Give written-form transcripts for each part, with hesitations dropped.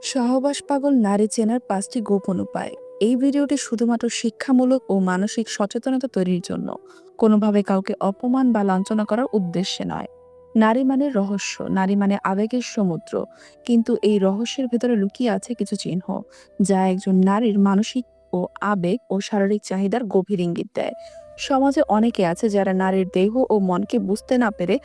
সহবাস পাগল নারী চেনার ৫টি গোপন উপায়। এই ভিডিওটি শুধুমাত্র শিক্ষামূলক ও মানসিক সচেতনতা তৈরির জন্য, কোনোভাবে কাউকে অপমান বা লাঞ্ছনা করার উদ্দেশ্যে নয়। নারী মানে রহস্য, নারী মানে আবেগের সমুদ্র। কিন্তু এই রহস্যের ভেতরে লুকিয়ে আছে কিছু চিহ্ন, যা একজন নারীর মানসিক ও আবেগ ও শারীরিক চাহিদার গভীর ইঙ্গিত দেয়। সমাজে অনেকে আছে যারা নারীর দেহ ও মনকে বুঝতে না পেরে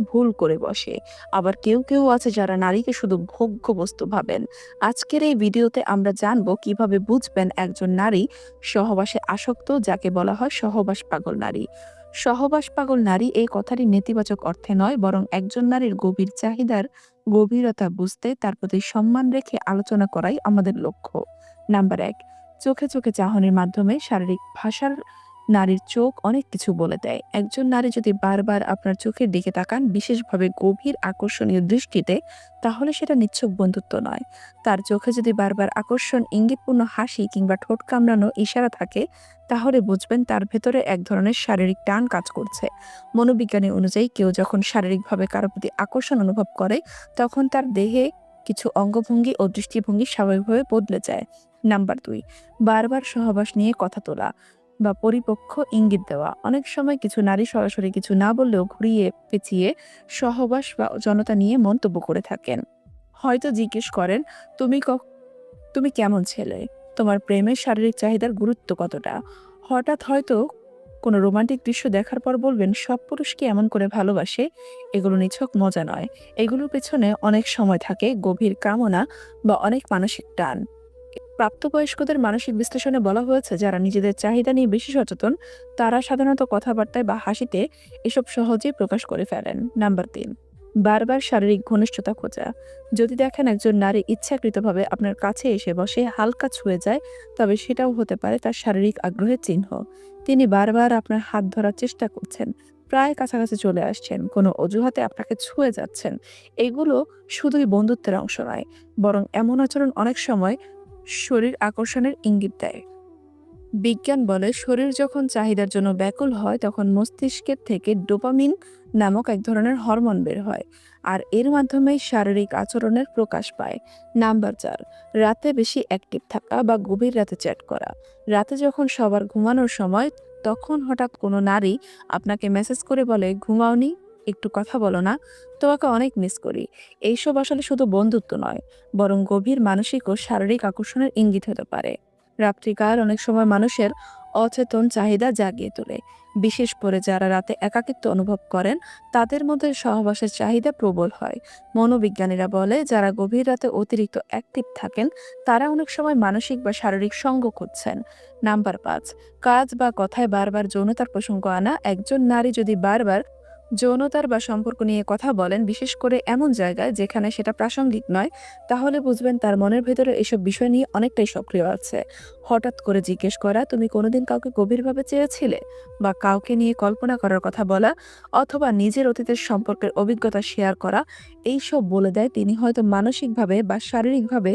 ভুল করে বসে। আবার কেউ কেউ আছে যারা নারীকে শুধু ভোগ্য বস্তু ভাবেন। আজকের এই ভিডিওতে আমরা জানবো কিভাবে বুঝবেন একজন নারী সহবাসে আসক্ত, যাকে বলা হয় সহবাস পাগল নারী। সহবাস পাগল নারী এই কথাটি নেতিবাচক অর্থে নয়, বরং একজন নারীর গভীর চাহিদার গভীরতা বুঝতে তার প্রতি সম্মান রেখে আলোচনা করাই আমাদের লক্ষ্য। নাম্বার ১, চোখে চোখে চাহনির মাধ্যমে শারীরিক ভাষার নারীর চোখ অনেক কিছু বলে দেয়। একজন নারী যদি বারবার আপনার চোখের দিকে তাকান, বিশেষভাবে গভীর আকর্ষণীয় দৃষ্টিতে, তাহলে সেটা নিছক বন্ধুত্ব নয়। তার চোখে যদি বারবার আকর্ষণ, ইঙ্গিতপূর্ণ হাসি কিংবা ঠোঁট কামড়ানো ইশারা থাকে, তাহলে বুঝবেন তার ভেতরে এক ধরনের শারীরিক টান কাজ করছে। মনোবিজ্ঞানী অনুযায়ী কেউ যখন শারীরিকভাবে কারো প্রতি আকর্ষণ অনুভব করে, তখন তার দেহে কিছু অঙ্গভঙ্গি ও দৃষ্টিভঙ্গি স্বাভাবিকভাবে বদলে যায়। নাম্বার ২, বারবার সহবাস নিয়ে কথা তোলা বা পরিপক্ক ইঙ্গিত দেওয়া। অনেক সময় কিছু নারী সরাসরি কিছু না বললেও ঘুরিয়ে পেঁচিয়ে সহবাস বা জনতা নিয়ে মন্তব্য করে থাকেন। হয়তো জিজ্ঞেস করেন, তুমি তুমি কেমন ছেলে, তোমার প্রেমের শারীরিক চাহিদার গুরুত্ব কতটা। হঠাৎ হয়তো কোনো রোমান্টিক দৃশ্য দেখার পর বলবেন, সব পুরুষকে এমন করে ভালোবাসে। এগুলো নিছক মজা নয়, এগুলোর পেছনে অনেক সময় থাকে গভীর কামনা বা অনেক মানসিক টান। প্রাপ্তবয়স্কদের মানসিক বিশ্লেষণে বলা হয়েছে, যারা নিজেদের চাহিদা নিয়ে বেশি সচেতন, তারা সাধারণত কথাবার্তায় বা হাসিতে এসব সহজেই প্রকাশ করে ফেলেন। নাম্বার ৩, বারবার শারীরিক ঘনিষ্ঠতা খোঁজা। যদি দেখেন একজন নারী ইচ্ছাকৃতভাবে আপনার কাছে এসে বসে, হালকা ছুঁয়ে যায়, তবে সেটাও হতে পারে তার শারীরিক আগ্রহের চিহ্ন। তিনি বারবার আপনার হাত ধরার চেষ্টা করছেন, প্রায় কাছাকাছি চলে আসছেন, কোনো অজুহাতে আপনাকে ছুঁয়ে যাচ্ছেন। এগুলো শুধুই বন্ধুত্বের অংশ নয়, বরং এমন আচরণ অনেক সময় শরীর আকর্ষণের ইঙ্গিত দেয়। বিজ্ঞান বলে, শরীর যখন চাহিদার জন্য ব্যাকুল হয়, তখন মস্তিষ্কের থেকে ডোপামিন নামক এক ধরনের হরমোন বের হয়, আর এর মাধ্যমেই শারীরিক আচরণের প্রকাশ পায়। নাম্বার ৪, রাতে বেশি অ্যাক্টিভ থাকা বা গভীর রাতে চ্যাট করা। রাতে যখন সবার ঘুমানোর সময়, তখন হঠাৎ কোনো নারী আপনাকে মেসেজ করে বলে, ঘুমাওনি, একটু কথা বলো না, তোমাকে অনেক মিস করি। এইসব আসলে শুধু বন্ধুত্ব নয়, বরং গভীর মানসিক ও শারীরিক আকর্ষণের ইঙ্গিত হতে পারে। রাত্রিকাল অনেক সময় মানুষের অচেতন চাহিদা জাগিয়ে তোলে। বিশেষ করে যারা রাতে একাকিত্ব অনুভব করেন, তাদের মধ্যে সহবাসের চাহিদা প্রবল হয়। মনোবিজ্ঞানীরা বলে, যারা গভীর রাতে অতিরিক্ত অ্যাক্টিভ থাকেন, তারা অনেক সময় মানসিক বা শারীরিক সঙ্গ খুঁজছেন। নাম্বার ৫, কাজ বা কথায় বারবার যৌনতার প্রসঙ্গ আনা। একজন নারী যদি বারবার যৌনতার বা সম্পর্ক নিয়ে কথা বলেন, বিশেষ করে এমন জায়গায় যেখানে সেটা প্রাসঙ্গিক নয়, তাহলে বুঝবেন তার মনের ভেতরে এসব বিষয় নিয়ে অনেকটাই সক্রিয় আছে। হঠাৎ করে জিজ্ঞেস করা, তুমি কোনোদিন কাউকে গভীরভাবে চেয়েছিলে, বা কাউকে নিয়ে কল্পনা করার কথা বলা, অথবা নিজের অতীতের সম্পর্কের অভিজ্ঞতা শেয়ার করা, এইসব বলে দেয় তিনি হয়তো মানসিকভাবে বা শারীরিকভাবে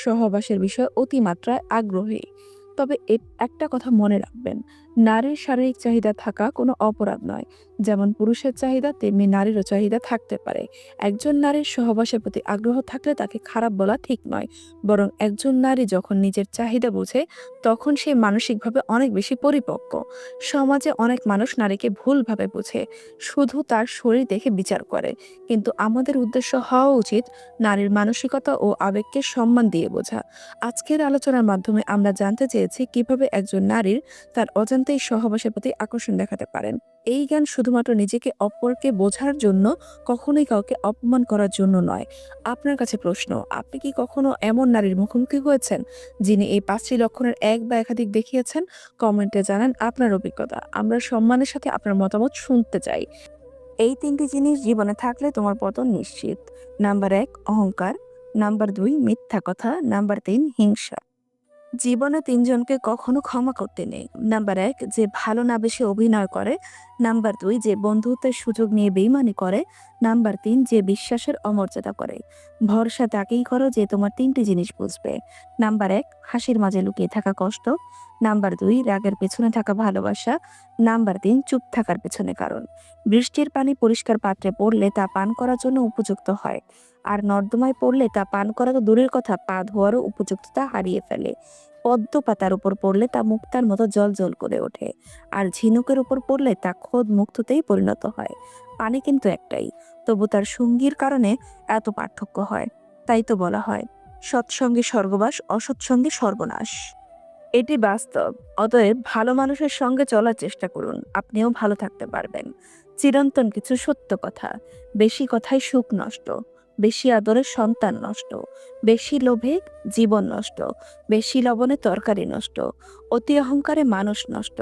সহবাসের বিষয়ে অতিমাত্রায় আগ্রহী। তবে একটা কথা মনে রাখবেন, নারীর শারীরিক চাহিদা থাকা কোনো অপরাধ নয়। যেমন পুরুষের চাহিদা, তেমনি নারীরও চাহিদা থাকতে পারে। একজন নারীর সহবাসের প্রতি আগ্রহ থাকলে তাকে খারাপ বলা ঠিক নয়, বরং একজন নারী যখন নিজের চাহিদা বোঝে, তখন সে মানসিকভাবে অনেক বেশি পরিপক্ক। সমাজে অনেক মানুষ নারীকে ভুলভাবে বোঝে, শুধু তার শরীর দেখে বিচার করে। কিন্তু আমাদের উদ্দেশ্য হওয়া উচিত নারীর মানসিকতা ও আবেগকে সম্মান দিয়ে বোঝা। আজকের আলোচনার মাধ্যমে আমরা জানতে চেয়েছি কিভাবে একজন নারীর তার অজান্তেই সহবাসের প্রতি আকর্ষণ দেখাতে পারেন। এই জ্ঞান শুধুমাত্র নিজেকে অপরকে বোঝার জন্য, কখনোই কাউকে অপমান করার জন্য নয়। আপনার কাছে প্রশ্ন, আপনি কি কখনো এমন নারীর মুখোমুখি হয়েছেন যিনি এই ৫টি লক্ষণের এক বা একাধিক দেখিয়েছেন? কমেন্টে জানান আপনার অভিজ্ঞতা। আমরা সম্মানের সাথে আপনার মতামত শুনতে চাই। এই ৩টি জিনিস জীবনে থাকলে তোমার পতন নিশ্চিত। নাম্বার ১, অহংকার। নাম্বার ২, মিথ্যা কথা। নাম্বার ৩, হিংসা। জীবনে ৩ জনকে কখনো ক্ষমা করতে নেই। নাম্বার ১, যে ভালো না বেশে অভিনয় করে। নাম্বার ২, যে বন্ধুত্বের সুযোগ নিয়ে বেইমানি করে। নাম্বার ৩, যে বিশ্বাসের অমর্যাদা করে। ভরসা তাকেই করো যে তোমার ৩টি জিনিস বুঝবে। নাম্বার ১, হাসির মাঝে লুকিয়ে থাকা কষ্ট। নাম্বার ২, রাগের পেছনে থাকা ভালোবাসা। নাম্বার ৩, চুপ থাকার পেছনে কারণ। বৃষ্টির পানি পরিষ্কার পাত্রে পড়লে তা পান করার জন্য উপযুক্ত হয়, আর নর্দমায় পড়লে তা পান করা তো দূরের কথা, পা ধোয়ারও উপযুক্ততা হারিয়ে ফেলে। পদ্ম পাতার উপর পড়লে তা মুক্তার মতো জল করে ওঠে, আর ঝিনুকের উপর পড়লে তা খোদ মুক্ততেই পরিণত হয়। পানি কিন্তু একটাই, তবু তার সঙ্গীর কারণে এত পার্থক্য হয়। তাই তো বলা হয়, সৎসঙ্গে স্বর্গবাস, অসৎসঙ্গে সর্বনাশ। এটি বাস্তব। অতএব ভালো মানুষের সঙ্গে চলার চেষ্টা করুন, আপনিও ভালো থাকতে পারবেন। চিরন্তন কিছু সত্য কথা: বেশি কথায় সুখ নষ্ট, বেশি আদরে সন্তান নষ্ট, বেশি লোভে জীবন নষ্ট, বেশি লবণে তরকারি নষ্ট, অতি অহংকারে মানুষ নষ্ট,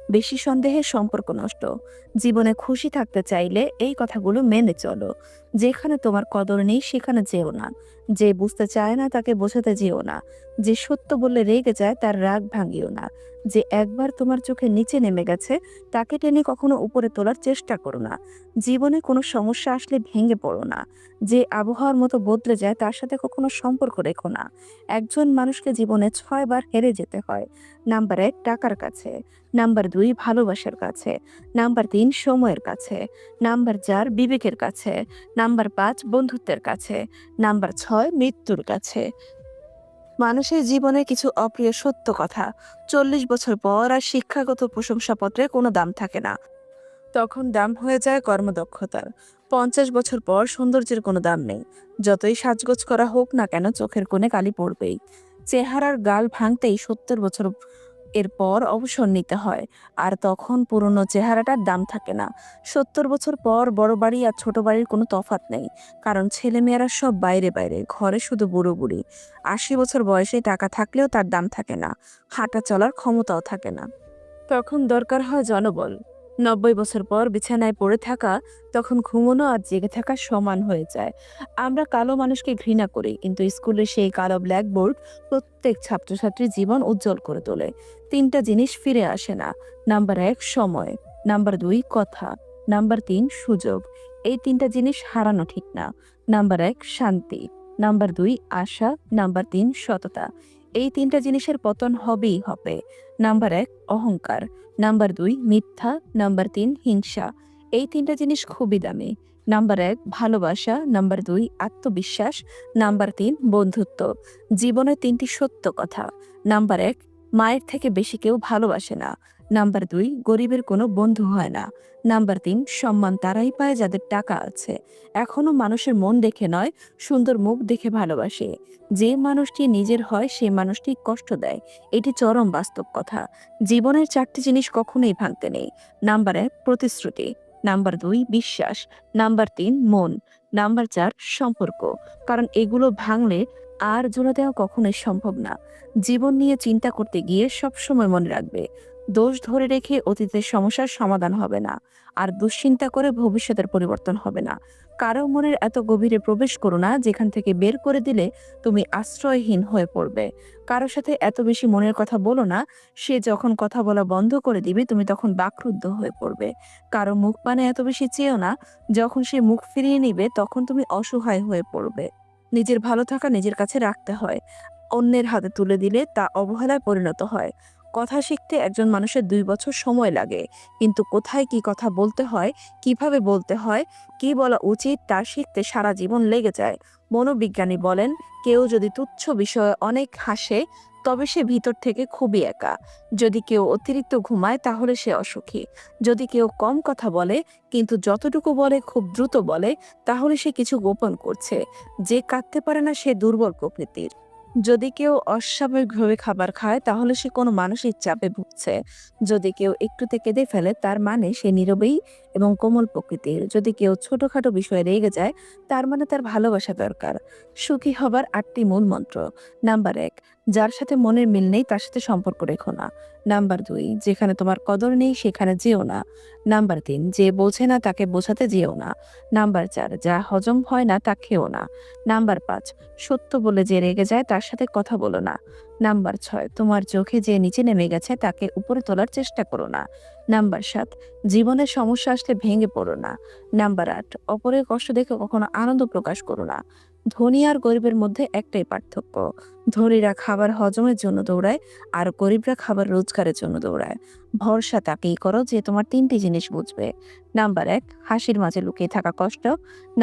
বেশি সন্দেহে সম্পর্ক নষ্ট। জীবনে খুশি থাকতে চাইলে এই কথাগুলো মেনে চলো। যেখানে তোমার কদর নেই সেখানে যেও না। যে বুঝতে চায় না তাকে বোঝাতে যেও না। যে সত্য বললে রেগে যায় তার রাগ ভাঙিও না। যে একবার তোমার চোখে নিচে নেমে গেছে তাকে টেনে কখনো উপরে তোলার চেষ্টা করো না। জীবনে কোনো সমস্যা আসলে ভেঙে পড়ো না। যে আবহাওয়ার মতো বদলে যায় তার সাথে কখনো সম্পর্ক রেখো না। একজন মানুষকে জীবনে ৬ বার হেরে যেতে হয়। নাম্বার ১, টাকার কাছে। নাম্বার ২, ভালোবাসার কাছে। নাম্বার ৩, সময়ের কাছে। নাম্বার ৪, বিবেকের কাছে। নাম্বার ৫, বন্ধুত্বের কাছে। নাম্বার ৬, মৃত্যুর কাছে। মানুষের জীবনে কিছু অপ্রিয় সত্য কথা: ৪০ বছর পর আর শিক্ষাগত প্রশংসাপত্রে কোনো দাম থাকে না, তখন দাম হয়ে যায় কর্মদক্ষতার। ৫০ বছর পর সৌন্দর্যের কোনো দাম নেই, যতই সাজগোজ করা হোক না কেন চোখের কোণে কালি পড়বেই। চেহারার গাল ভাঙতেই ৭০ বছর এরপর অবসর নিতে হয়, আর তখন পুরনো চেহারাটার দাম থাকে না। ৭০ বছর পর বড় বাড়ি আর ছোট বাড়ির কোনো তফাৎ নেই, কারণ ছেলেমেয়েরা সব বাইরে বাইরে, ঘরে শুধু বুড়ো বুড়ি। ৮০ বছর বয়সে টাকা থাকলেও তার দাম থাকে না, হাঁটা চলার ক্ষমতাও থাকে না, তখন দরকার হয় জনবল। ৯০ বছর পর বিছানায় পড়ে থাকা, তখন ঘুমানো আর জেগে থাকা সমান হয়ে যায়। আমরা কালো মানুষকে ঘৃণা করি, কিন্তু স্কুলে সেই কালো ব্ল্যাকবোর্ড প্রত্যেক ছাত্রছাত্রীর জীবন উজ্জ্বল করে তোলে। ৩টা জিনিস ফিরে আসে না: নাম্বার ১, সময়। নাম্বার ২, কথা। নাম্বার ৩, সুযোগ। এই ৩টা জিনিস হারানো ঠিক না। নাম্বার ১, শান্তি। নাম্বার ২, আশা। নাম্বার ৩, সততা। এই ৩টা জিনিসের পতন হবেই হবে। নাম্বার ১, অহংকার। নাম্বার ২, মিথ্যা। নাম্বার ৩, হিংসা। এই ৩টা জিনিস খুবই দামি। নাম্বার ১, ভালোবাসা। নাম্বার ২, আত্মবিশ্বাস। নাম্বার ৩, বন্ধুত্ব। জীবনে ৩টি সত্য কথা: নাম্বার ১, মায়ের থেকে বেশি কেউ ভালোবাসে না। নাম্বার ২, গরিবের কোনো বন্ধু হয় না। নাম্বার ৩, সম্মান তারাই পায় যাদের টাকা আছে। এখনো মানুষের মন দেখে নয়, সুন্দর মুখ দেখে ভালোবাসে। যে মানুষটি নিজের হয় সে মানুষটি কষ্ট দেয়, এটি চরম বাস্তব কথা। জীবনের ৪টি জিনিস কখনোই ভাঙতে নেই: নাম্বার ১, প্রতিশ্রুতি। নাম্বার ২, বিশ্বাস। নাম্বার ৩, মন। নাম্বার ৪, সম্পর্ক। কারণ এগুলো ভাঙলে আর জোড়া দেওয়া কখনোই সম্ভব না। জীবন নিয়ে চিন্তা করতে গিয়ে সবসময় মনে রাখবে, দোষ ধরে রেখে অতীতের সমস্যার সমাধান হবে না, আর দুশ্চিন্তা করে ভবিষ্যতের পরিবর্তন হবে না। কারো মনের এত গভীরে প্রবেশ করো না যেখান থেকে বের করে দিলে তুমি আশ্রয়হীন হয়ে পড়বে। কারো সাথে এত বেশি মনের কথা বলো না, সে যখন কথা বলা বন্ধ করে দিবে তুমি তখন বাকরুদ্ধ হয়ে পড়বে। কারো মুখ পানে এত বেশি চেয়েও না, যখন সে মুখ ফিরিয়ে নিবে তখন তুমি অসহায় হয়ে পড়বে। নিজের ভালো থাকা নিজের কাছে রাখতে হয়, অন্যের হাতে তুলে দিলে তা অবহেলায় পরিণত হয়। কথা শিখতে একজন মানুষের ২ বছর সময় লাগে, কিন্তু কোথায় কি কথা বলতে হয়, কিভাবে বলতে হয়, কি বলা উচিত তা শিখতে সারা জীবন লেগে যায়। মনোবিজ্ঞানী বলেন, কেউ যদি তুচ্ছ বিষয়ে অনেক হাসে তবে সে ভিতর থেকে খুবই একা। যদি কেউ অতিরিক্ত ঘুমায় তাহলে সে অসুখী। যদি কেউ কম কথা বলে কিন্তু যতটুকু বলে খুব দ্রুত বলে, তাহলে সে কিছু গোপন করছে। যে কাঁদতে পারে না সে দুর্বল প্রকৃতির। যদি কেউ অস্বাভাবিকভাবে খাবার খায় তাহলে সে কোনো মানসিক চাপে ভুগছে। যদি কেউ একটুতে কেঁদে ফেলে তার মানে সে নীরবেই এবং কোমল প্রকৃতির। যদি কেউ ছোটখাটো বিষয়ে রেগে যায় তার মানে তার ভালোবাসা দরকার। সুখী হবার ৮টি মূল মন্ত্র: নাম্বার ১, যার সাথে মনের মিল নেই তার সাথে সম্পর্ক রেখো না। নাম্বার ২, যেখানে তোমার কদর নেই সেখানে যেও না। নাম্বার ৩, যে বোঝে না তাকে বোঝাতে যেও না। নাম্বার ৪, যা হজম হয় না তা খেও না। নাম্বার ৫, সত্য বলে যে রেগে যায় তার সাথে কথা বলো না। নাম্বার 6, তোমার চোখে যে নিচে নেমে গেছে তাকে উপরে তোলার চেষ্টা করো না। নাম্বার 7, জীবনের সমস্যা আসলে ভেঙে পড়ো না। নাম্বার 8, অপরের কষ্ট দেখে কখনো আনন্দ প্রকাশ করো না। ধনী আর গরিবের মধ্যে একটাই পার্থক্য, ধনীরা খাবার হজমের জন্য দৌড়ায় আর গরিবরা খাবার রোজগারের জন্য দৌড়ায়। ভরসা তাকেই করো যে তোমার 3টি জিনিস বুঝবে। নাম্বার 1, হাসির মাঝে লুকিয়ে থাকা কষ্ট।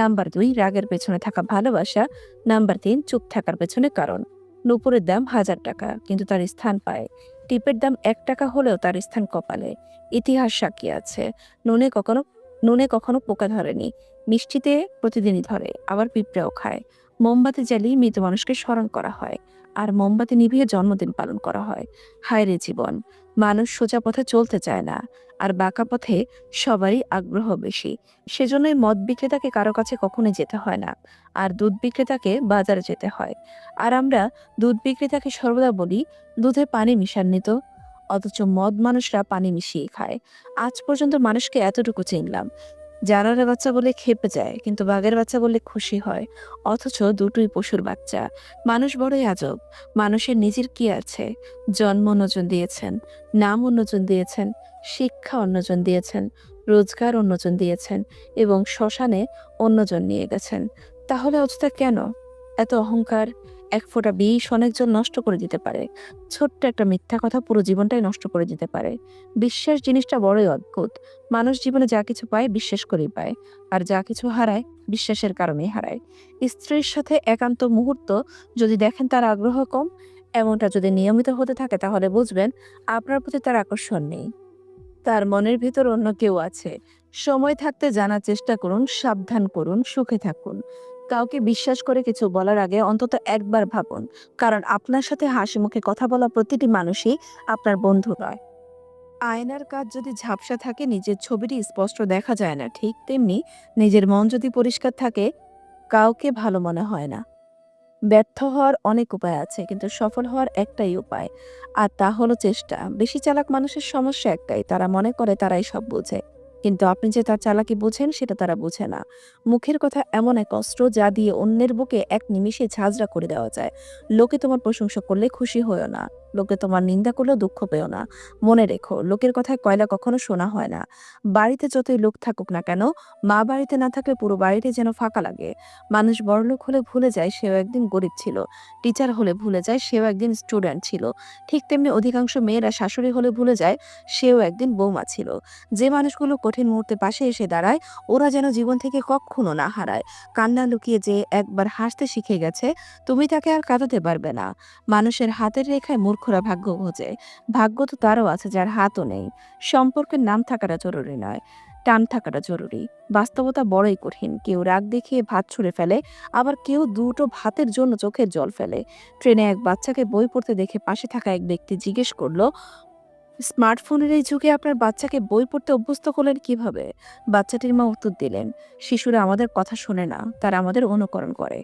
নাম্বার 2, রাগের পেছনে থাকা ভালোবাসা। নাম্বার 3, চুপ থাকার পেছনে কারণ। নুপুরের দাম 1000 টাকা, কিন্তু তার স্থান পায়। টিপের দাম 1 টাকা হলেও তার স্থান কপালে। ইতিহাস সাক্ষী আছে, নুনে কখনো নুনে কখনো পোকা ধরেনি, মিষ্টিতে প্রতিদিনই ধরে, আবার পিঁপড়েও খায়। মোমবাতি জ্বালিয়ে মৃত মানুষকে স্মরণ করা হয়, আর মোমবাতি নিভিয়ে জন্মদিন পালন করা হয়। হায় রে জীবন, মানুষ সোজা পথে চলতে চায় না, আর বাঁকা পথে সবারই আগ্রহ বেশি। সেজন্যই মদ বিক্রেতাকে কারো কাছে কখনোই যেতে হয় না, আর দুধ বিক্রেতাকে বাজারে যেতে হয়। আর আমরা দুধ বিক্রেতাকে সর্বদা বলি, দুধে পানি মিশাননি তো। অথচ মদ মানুষরা পানি মিশিয়ে খায়। আজ পর্যন্ত মানুষকে এতটুকু চিনলাম, জানোয়ারের বাচ্চা বলে খেপে যায়, কিন্তু বাঘের বাচ্চা বললে খুশি হয়। অথচ দুটোই পশুর বাচ্চা। মানুষ বড়ই আজব। মানুষের নিজের কি আছে? জন্ম অন্যজন দিয়েছেন, নাম অন্যজন দিয়েছেন, শিক্ষা অন্যজন দিয়েছেন, রোজগার অন্যজন দিয়েছেন, এবং শ্মশানে অন্যজন নিয়ে গেছেন। তাহলে অযথা কেন এত অহংকার? এক ফোঁটা বিষ অনেকজন নষ্ট করে দিতে পারে। ছোট্ট একটা মিথ্যা কথা পুরো জীবনটাই নষ্ট করে দিতে পারে। বিশ্বাস জিনিসটা বড়ই অদ্ভুত। মানুষ জীবনে যা কিছু পায় বিশ্বাস করেই পায়, আর যা কিছু হারায় বিশ্বাসের কারণেই হারায়। স্ত্রীর সাথে একান্ত মুহূর্ত যদি দেখেন তার আগ্রহ কম, এমনটা যদি নিয়মিত হতে থাকে, তাহলে বুঝবেন আপনার প্রতি তার আকর্ষণ নেই, তার মনের ভিতর অন্য কেউ আছে। সময় থাকতে জানার চেষ্টা করুন, সাবধান করুন, সুখে থাকুন। কাউকে বিশ্বাস করে কিছু বলার আগে অন্তত একবার ভাবুন, কারণ আপনার সাথে হাসি মুখে কথা বলা প্রতিটি মানুষই আপনার বন্ধু নয়। আয়নার কাজ যদি ঝাপসা থাকে, নিজের ছবিটি স্পষ্ট দেখা যায় না, ঠিক তেমনি নিজের মন যদি পরিষ্কার থাকে, কাউকে ভালো মনে হয় না। ব্যর্থ হওয়ার অনেক উপায় আছে, কিন্তু সফল হওয়ার একটাই উপায়, আর তা হলো চেষ্টা। বেশি চালাক মানুষের সমস্যা একটাই, তারা মনে করে তারাই সব বোঝে, কিন্তু আপনি যে তার চালাকি বুঝেন সেটা তারা বুঝে না। মুখের কথা এমন এক অস্ত্র, যা দিয়ে অন্যের বুকে এক নিমিষে ঝাঁঝরা করে দেওয়া যায়। লোকে তোমার প্রশংসা করলে খুশি হয়েও না, লোকে তোমার নিন্দা করলেও দুঃখ পেও না। মনে রেখো, লোকের কথায় কয়লা কখনো শোনা হয় না। বাড়িতে যতই লোক থাকুক না কেন, মা বাড়িতে না থাকলে পুরো বাড়িতে যেন ফাঁকা লাগে। মানুষ বড়লোক হলে ভুলে যায় সেও একদিন গরিব ছিল, টিচার হলে ভুলে যায় সেও একদিন স্টুডেন্ট ছিল। ঠিক তেমনি অধিকাংশ মেয়েরা শাশুড়ি হলে ভুলে যায় সেও একদিন বৌমা ছিল। যে মানুষগুলো কঠিন মুহূর্তে পাশে এসে দাঁড়ায়, ওরা যেন জীবন থেকে কখনো না হারায়। কান্না লুকিয়ে যে একবার হাসতে শিখে গেছে, তুমি তাকে আর কাঁদাতে পারবে না। মানুষের হাতের রেখায় মূর্খরা ভাগ্য খোঁজে, ভাগ্য তো তারও আছে যার হাতও নেই। সম্পর্কের নাম থাকাটা জরুরি নয়, টান থাকাটা জরুরি। বাস্তবতা বড়ই কঠিন। কেউ রাগ দেখিয়ে ভাত ছুঁড়ে ফেলে, আবার কেউ দুটো ভাতের জন্য চোখের জল ফেলে। ট্রেনে এক বাচ্চাকে বই পড়তে দেখে পাশে থাকা এক ব্যক্তি জিজ্ঞেস করলো, স্মার্টফোনের এই যুগে আপনার বাচ্চাকে বই পড়তে অভ্যস্ত করলেন কিভাবে? বাচ্চাটির মা উত্তর দিলেন, শিশুরা আমাদের কথা শোনে না, তারা আমাদের অনুকরণ করে।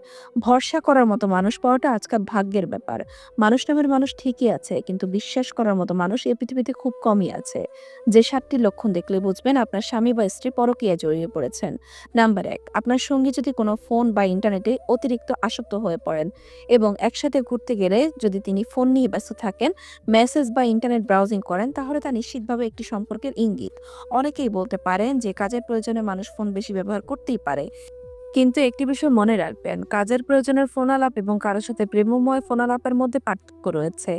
ভরসা করার মতো মানুষ পাওয়াটা আজকাল ভাগ্যের ব্যাপার। মানুষ নামের মানুষ ঠিকই আছে, কিন্তু বিশ্বাস করার মতো মানুষ এই পৃথিবীতে খুব কমই আছে। যে 7টি লক্ষণ দেখলে বুঝবেন আপনার স্বামী বা স্ত্রী পরকীয়ায় জড়িয়ে পড়েছেন। নাম্বার 1, আপনার সঙ্গী যদি কোনো ফোন বা ইন্টারনেটে অতিরিক্ত আসক্ত হয়ে পড়েন, এবং একসাথে ঘুরতে গেলে যদি তিনি ফোন নিয়ে ব্যস্ত থাকেন, মেসেজ বা ইন্টারনেট ব্রাউজিং করেন, তাহলে তা নিশ্চিতভাবে একটি সম্পর্কের ইঙ্গিত। অনেকেই বলতে পারেন যে কাজের প্রয়োজনে মানুষ ফোন বেশি ব্যবহার করতেই পারে, কিন্তু একটি বিষয় মনে রাখবেন, কাজের প্রয়োজনের ফোন আলাপ এবং কারো সাথে প্রেমময় ফোন আলাপের মধ্যে পার্থক্য রয়েছে।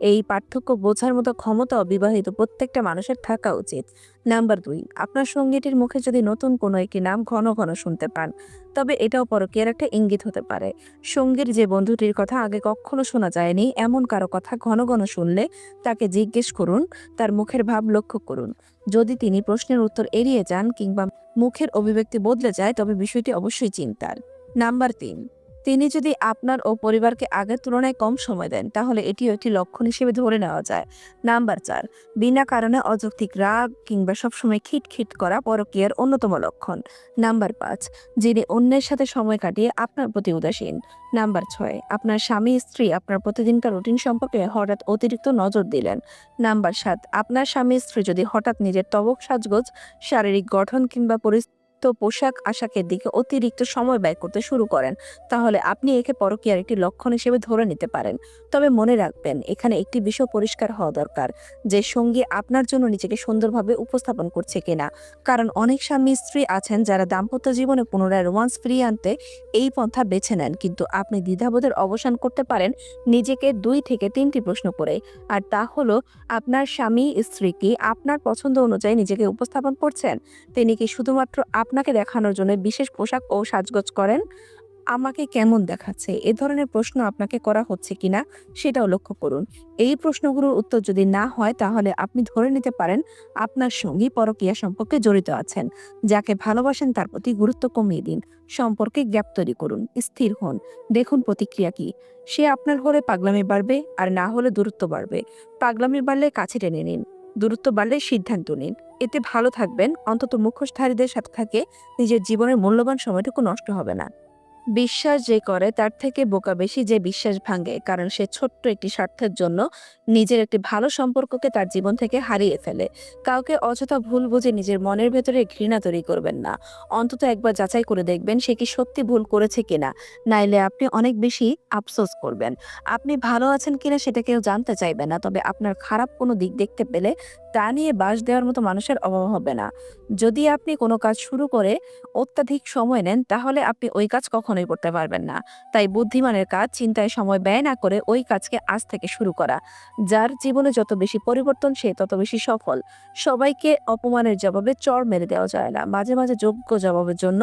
এই পার্থক্য বোঝার মতো ক্ষমতা অবিবাহিত প্রত্যেকটা মানুষের থাকা উচিত। নাম্বার 2, আপনার সঙ্গীটির মুখে যদি নতুন কোনো একটি নাম ঘন ঘন শুনতে পান, তবে এটাও পরকীয়ার একটা ইঙ্গিত হতে পারে। সঙ্গীর যে বন্ধুটির কথা আগে কখনো শোনা যায়নি, এমন কারো কথা ঘন ঘন শুনলে তাকে জিজ্ঞেস করুন, তার মুখের ভাব লক্ষ্য করুন। যদি তিনি প্রশ্নের উত্তর এড়িয়ে যান কিংবা মুখের অভিব্যক্তি বদলে যায়, তবে বিষয়টি অবশ্যই চিন্তার। নাম্বার 3, তিনি যদি আপনার ও পরিবারকে আগের তুলনায় কম সময় দেন, তাহলে এটিও একটি লক্ষণ হিসেবে ধরে নেওয়া যায়। নাম্বার 4, বিনা কারণে অযৌক্তিক রাগ কিংবা সবসময় খিটখিট করা পরকীয়ার অন্যতম লক্ষণ। নাম্বার 5, যিনি অন্যের সাথে সময় কাটিয়ে আপনার প্রতি উদাসীন। নাম্বার 6, আপনার স্বামী স্ত্রী আপনার প্রতিদিনকার রুটিন সম্পর্কে হঠাৎ অতিরিক্ত নজর দিলেন। নাম্বার 7, আপনার স্বামী স্ত্রী যদি হঠাৎ নিজের ত্বক সাজগোজ, শারীরিক গঠন কিংবা অতিরিক্ত পোশাক আশাকের দিকে অতিরিক্ত সময় ব্যয় করতে শুরু করেন, তাহলে আপনি একে পরকীয়ার একটি লক্ষণ হিসেবে ধরে নিতে পারেন। তবে মনে রাখবেন, এখানে একটি বিষয় পরিষ্কার হওয়া দরকার যে সঙ্গী আপনার জন্য নিজেকে সুন্দরভাবে উপস্থাপন করছে কিনা। কারণ অনেক স্বামী স্ত্রী আছেন যারা দাম্পত্য জীবনে পুনরায় রোমান্স ফিরিয়ে আনতে এই পন্থা বেছে নেন, কিন্তু আপনি দ্বিধাবোধের অবসান করতে পারেন নিজেকে 2 থেকে 3টি প্রশ্ন করে। আর তা হলো, আপনার স্বামী স্ত্রী কি আপনার পছন্দ অনুযায়ী নিজেকে উপস্থাপন করছেন? তিনি কি শুধুমাত্র আপনাকে দেখানোর জন্য বিশেষ পোশাক ও সাজগোজ করেন? আমাকে কেমন দেখাচ্ছে, এ ধরনের প্রশ্ন আপনাকে করা হচ্ছে কিনা সেটাও লক্ষ্য করুন। এই প্রশ্নগুলোর উত্তর যদি না হয়, তাহলে আপনি ধরে নিতে পারেন আপনার সঙ্গী পরকীয়া সম্পর্কে জড়িত আছেন। যাকে ভালোবাসেন তার প্রতি গুরুত্ব কমিয়ে দিন। সম্পর্কে গ্যাপ তৈরি করুন, স্থির হন, দেখুন প্রতিক্রিয়া কি। সে আপনার হলে পাগলামি বাড়বে, আর না হলে দূরত্ব বাড়বে। পাগলামি বাড়লে কাছে টেনে নিন, দূরত্ব বাড়লে সিদ্ধান্ত নিন। এতে ভালো থাকবেন, অন্তত মুখোশধারীদের সাথে থাকে নিজের জীবনের মূল্যবান সময়টুকু নষ্ট হবে না। বিশ্বাস যে করে তার থেকে বোকা বেশি যে বিশ্বাস ভাঙে, কারণ সে ছোট্ট একটি স্বার্থের জন্য নিজের একটি ভালো সম্পর্ককে তার জীবন থেকে হারিয়ে ফেলে। কাউকে অযথা ভুল বুঝে নিজের মনের ভেতরে ঘৃণা তৈরি করবেন না। অন্তত একবার যাচাই করে দেখবেন সে কি সত্যি ভুল করেছে কিনা। নাইলে আপনি অনেক বেশি আফসোস করবেন। আপনি ভালো আছেন কিনা সেটা কেউ জানতে চাইবে না, তবে আপনার খারাপ কোনো দিক দেখতে পেলে তা নিয়ে বাস দেওয়ার মতো মানুষের অভাব হবে না। যদি আপনি কোনো কাজ শুরু করে অত্যাধিক সময় নেন, তাহলে আপনি ওই কাজ কখনোই করতে পারবেন না। তাই বুদ্ধিমানের কাজ চিন্তায় সময় ব্যয় না করে ওই কাজকে আজ থেকে শুরু করা। যার জীবনে যত বেশি পরিবর্তন সে তত বেশি সফল। সবাইকে অপমানের জবাবে চড় মেরে দেওয়া যায় না, মাঝে মাঝে যোগ্য জবাবের জন্য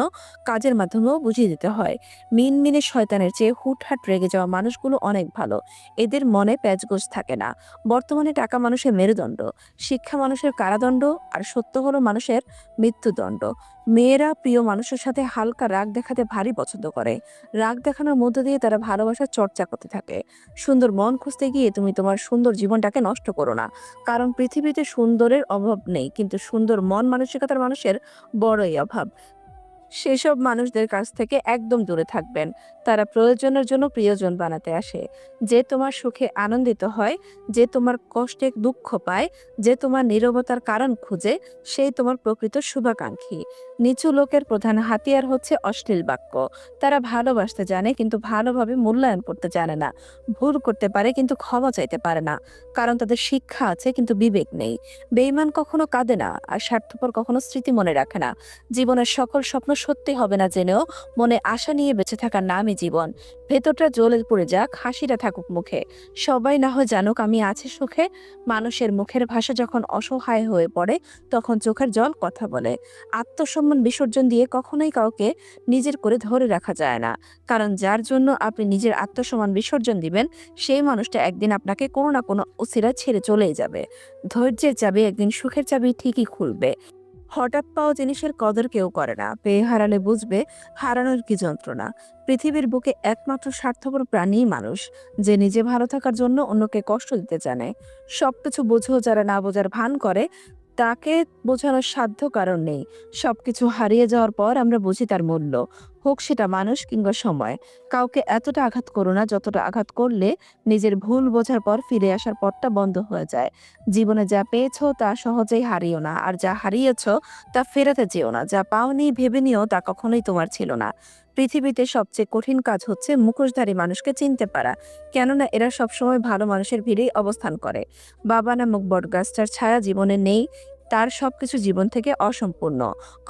কাজের মাধ্যমেও বুঝিয়ে দিতে হয়। মিনমিনে শয়তানের চেয়ে হুটহাট রেগে যাওয়া মানুষগুলো অনেক ভালো। এদের মনে প্যাঁচগোছ থাকে না। বর্তমানে টাকা মানুষের মেরুদণ্ড, শিক্ষা মানুষের কারাদণ্ড, আর সত্য হলো মানুষের মৃত্যুদণ্ড। মেয়েরা প্রিয় মানুষের সাথে হালকা রাগ দেখাতে ভারী পছন্দ করে। রাগ দেখানোর মধ্য দিয়ে তারা ভালোবাসার চর্চা করতে থাকে। সুন্দর মন খুঁজতে গিয়ে তুমি তোমার সুন্দর জীবনটাকে নষ্ট করো না। কারণ পৃথিবীতে সুন্দরের অভাব নেই, কিন্তু সুন্দর মন মানসিকতার মানুষের বড়ই অভাব। সেসব মানুষদের কাছ থেকে একদম দূরে থাকবেন। তারা প্রয়োজনের জন্য প্রিয়জন বানাতে আসে। যে তোমার সুখে আনন্দিত হয়, যে তোমার কষ্টে দুঃখ পায়, যে তোমার নীরবতার কারণ খুঁজে, সেই তোমার প্রকৃত শুভাকাঙ্ক্ষী। নিচু লোকের প্রধান হাতিয়ার হচ্ছে অশ্লীল বাক্য। তারা ভালোবাসতে জানে কিন্তু ভালোভাবে মূল্যায়ন করতে জানে না। ভুল করতে পারে কিন্তু ক্ষমা চাইতে পারে না। কারণ তাদের শিক্ষা আছে কিন্তু বিবেক নেই। বেঈমান কখনো কাঁদে না, আর স্বার্থপর কখনো স্মৃতি মনে রাখে না। জীবনের সকল স্বপ্ন সত্যি হবে না জেনেও মনে আশা নিয়ে বেঁচে থাকার নামই জীবন। ভেতরটা জ্বলে পড়ে যাক, হাসিটা থাকুক মুখে। সবাই না হয় জানুক আমি আছি সুখে। মানুষের মুখের ভাষা যখন অসহায় হয়ে পড়ে, তখন চোখের জল কথা বলে। আত্মসম্মান বিসর্জন দিয়ে কখনোই কাউকে নিজের করে ধরে রাখা যায় না। কারণ যার জন্য আপনি নিজের আত্মসম্মান বিসর্জন দিবেন, সেই মানুষটা একদিন আপনাকে কোনো না কোনো অছিলায় ছেড়ে চলেই যাবে। ধৈর্যের চাবি একদিন সুখের চাবি ঠিকই খুলবে। হঠাৎ পাওয়া জিনিসের কদর কেউ করে না। পেয়ে হারালে বুঝবে হারানোর কি যন্ত্রণা। পৃথিবীর বুকে একমাত্র স্বার্থপর প্রাণীই মানুষ, যে নিজে ভালো থাকার জন্য অন্যকে কষ্ট দিতে জানে। সবকিছু বুঝেও যারা না বোঝার ভান করে, তাকে বোঝানোর সাধ্য কারণ নেই। সবকিছু হারিয়ে যাওয়ার পর আমরা বুঝি তার মূল্য, হোক সেটা মানুষ কিংবা সময়। কাউকে এতটা আঘাত করো না যতটা আঘাত করলে নিজের ভুল বোঝার পর ফিরে আসার পথটা বন্ধ হয়ে যায়। জীবনে যা পেয়েছো তা সহজেই হারিও না, আর যা হারিয়েছো তা ফেরাতে যেও না। যা পাওনি ভেবে নিও তা কখনোই তোমার ছিল না। পৃথিবীতে সবচেয়ে কঠিন কাজ হচ্ছে মুখোশধারী মানুষকে চিনতে পারা, কেননা এরা সবসময় ভালো মানুষের ভিড়েই অবস্থান করে। বাবা নামক বটগাছটার ছায়া জীবনে নেই, তার সবকিছু জীবন থেকে অসম্পূর্ণ।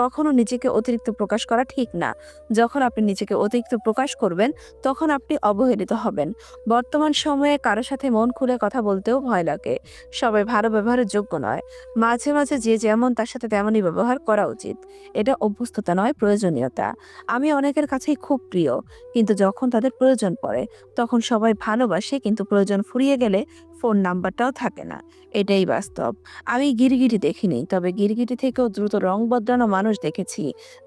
কখনো নিজেকে অতিরিক্ত প্রকাশ করা ঠিক না। যখন আপনি নিজেকে অতিরিক্ত প্রকাশ করবেন, তখন আপনি অবহেলিত হবেন। বর্তমান সময়ে কারো সাথে মন খুলে কথা বলতেও ভয় লাগে। সবাই ভালো ব্যবহারের যোগ্য নয়। মাঝে মাঝে যে যেমন তার সাথে তেমনই ব্যবহার করা উচিত। এটা অভ্যস্ততা নয়, প্রয়োজনীয়তা। আমি অনেকের কাছেই খুব প্রিয়, কিন্তু যখন তাদের প্রয়োজন পড়ে তখন সবাই ভালোবাসে, কিন্তু প্রয়োজন ফুরিয়ে গেলে ফোন নাম্বারটাও থাকে না। এটাই বাস্তব। আমি গিরগিটি দেখিনি, তবে গিরগিটি থেকেও দ্রুত রং বদলানো মানুষ দেখেছি।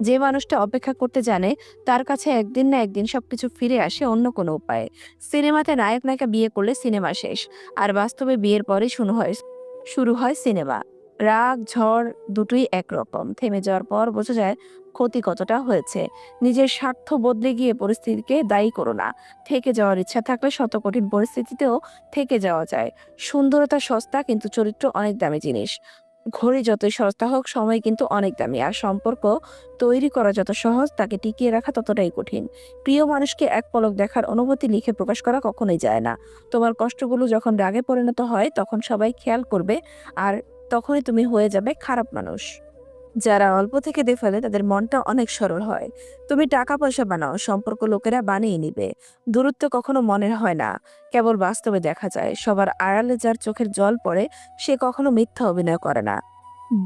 যে মানুষটা অপেক্ষা করতে জানে, তার কাছে একদিন না একদিন সবকিছু ফিরে আসে অন্য কোনো উপায়ে। সিনেমাতে নায়ক নায়িকা বিয়ে করলে সিনেমা শেষ, আর বাস্তবে বিয়ের পরে শুরু হয় সিনেমা। রাগ ঝড় দুটোই একরকম। থেমে যাওয়ার পর বোঝা যায় ক্ষতি কতটা হয়েছে। নিজের স্বার্থ বদলে গিয়ে পরিস্থিতিকে দায়ী করো না। থেকে যাওয়ার ইচ্ছা থাকলে শত কঠিন পরিস্থিতিতেও থেকে যাওয়া যায়। সুন্দরতা সস্তা, কিন্তু চরিত্র অনেক দামি জিনিস। ঘড়ি যতই সস্তা হোক, সময় কিন্তু অনেক দামি। আর সম্পর্ক তৈরি করা যত সহজ, তাকে টিকিয়ে রাখা ততটাই কঠিন। প্রিয় মানুষকে এক পলক দেখার অনুভূতি লিখে প্রকাশ করা কখনোই যায় না। তোমার কষ্টগুলো যখন রাগে পরিণত হয়, তখন সবাই খেয়াল করবে, আর তখনই তুমি হয়ে যাবে খারাপ মানুষ। যারা অল্প থেকে দিয়ে ফেলে, তাদের মনটা অনেক সরল হয়। তুমি টাকা পয়সা বানাও, সম্পর্ক লোকেরা বানিয়ে নিবে। দূরত্ব কখনো মনের হয় না, কেবল বাস্তবে দেখা যায়। সবার আড়ালে যার চোখের জল পড়ে, সে কখনো মিথ্যা অভিনয় করে না।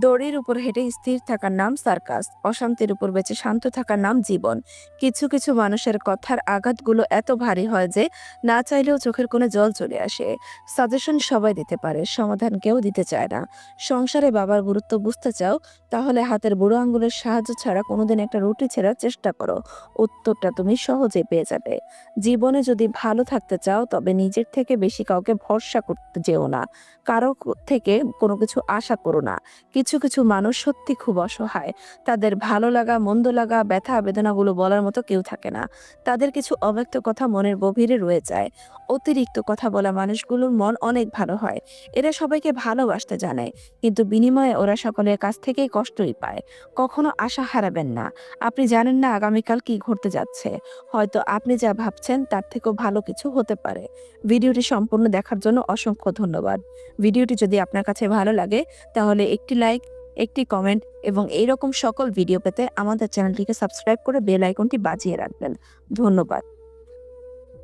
দড়ির উপর হেঁটে স্থির থাকার নাম সার্কাস, অশান্তির উপর বেঁচে শান্ত থাকার নাম জীবন। কিছু কিছু মানুষের কথার আঘাতগুলো এত ভারী হয় যে না চাইলেও চোখের কোণে জল চলে আসে। সাজেশন সবাই দিতে পারে, সমাধান কেউ দিতে চায় না। সংসারে বাবার গুরুত্ব বুঝতে চাও, তাহলে হাতের বুড়ো আঙ্গুলের সাহায্য ছাড়া কোনোদিন একটা রুটি ছেঁড়ার চেষ্টা করো। উত্তরটা তুমি সহজে পেয়ে যাবে। জীবনে যদি ভালো থাকতে চাও, তবে নিজের থেকে বেশি কাউকে ভরসা করতে যেও না। কারো থেকে কোনো কিছু আশা করো না। কিছু কিছু মানুষ সত্যি খুব অসহায়। তাদের ভালো লাগা, মন্দ লাগা, ব্যথা বেদনাগুলো বলার মতো কেউ থাকে না। তাদের কিছু অব্যক্ত কথা মনের গভীরে রয়ে যায়। অতিরিক্ত কথা বলা মানুষগুলোর মন অনেক ভালো হয়। এরা সবাইকে ভালোবাসতে জানে, কিন্তু বিনিময়ে ওরা সকলের কাছ থেকেই কষ্টই পায়। কখনো আশা হারাবেন না। আপনি জানেন না আগামীকাল কি ঘটতে যাচ্ছে। হয়তো আপনি যা ভাবছেন তার থেকেও ভালো কিছু হতে পারে। ভিডিওটি সম্পূর্ণ দেখার জন্য অসংখ্য ধন্যবাদ। ভিডিওটি যদি আপনার কাছে ভালো লাগে, তাহলে একটি লাইক, একটি কমেন্ট এবং এইরকম সকল ভিডিও পেতে আমাদের চ্যানেলটিকে সাবস্ক্রাইব করে বেল আইকনটি বাজিয়ে রাখবেন। ধন্যবাদ।